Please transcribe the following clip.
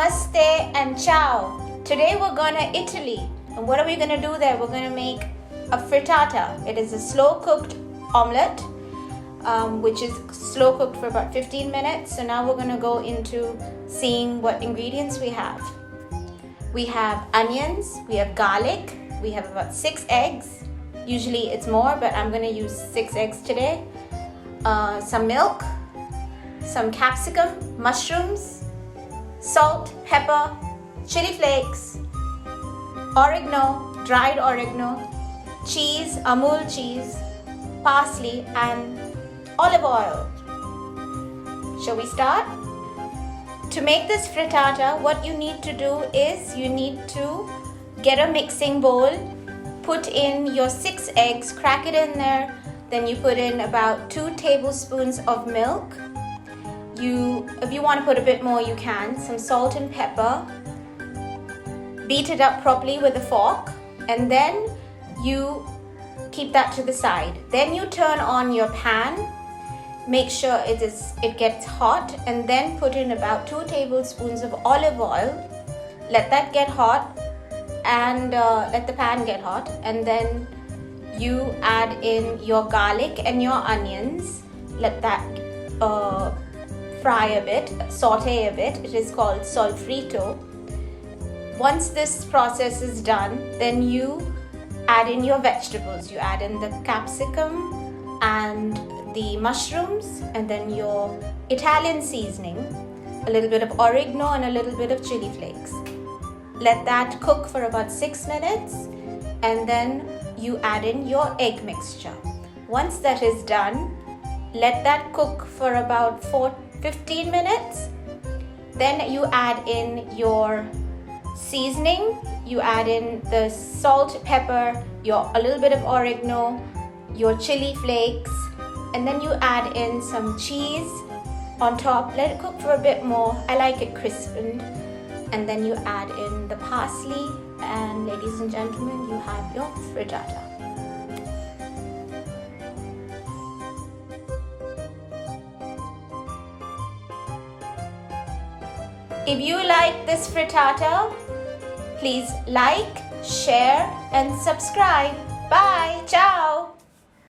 Namaste and ciao. Today we're going to Italy. And what are we going to do there? We're going to make a frittata. It is a slow cooked omelette, which is slow cooked for about 15 minutes. So now we're going to go into seeing what ingredients we have. We have onions, we have garlic, we have about 6 eggs. Usually it's more, but I'm going to use 6 eggs today. Some milk, some capsicum, mushrooms, salt, pepper, chili flakes, oregano, dried oregano, cheese, Amul cheese, parsley, and olive oil. Shall we start? To make this frittata, what you need to do is you need to get a mixing bowl, put in your 6 eggs, crack it in there, then you put in about 2 tablespoons of milk. If you want to put a bit more, you can. Some salt and pepper. Beat it up properly with a fork, and then you keep that to the side. Then you turn on your pan. Make sure it gets hot, and then put in about 2 tablespoons of olive oil. Let that get hot, and let the pan get hot, and then you add in your garlic and your onions. Let that fry a bit, saute a bit. It is called sofrito. Once this process is done, then you add in your vegetables. You add in the capsicum and the mushrooms, and then your Italian seasoning, a little bit of oregano and a little bit of chili flakes. Let that cook for about 6 minutes, and then you add in your egg mixture. Once that is done, let that cook for about 15 minutes. Then you add in your seasoning. You add in the salt, pepper, a little bit of oregano, your chili flakes, and then you add in some cheese on top. Let it cook for a bit more. I like it crispened. And then you add in the parsley, and ladies and gentlemen, you have your frittata. If you like this frittata, please like, share, and subscribe. Bye. Ciao.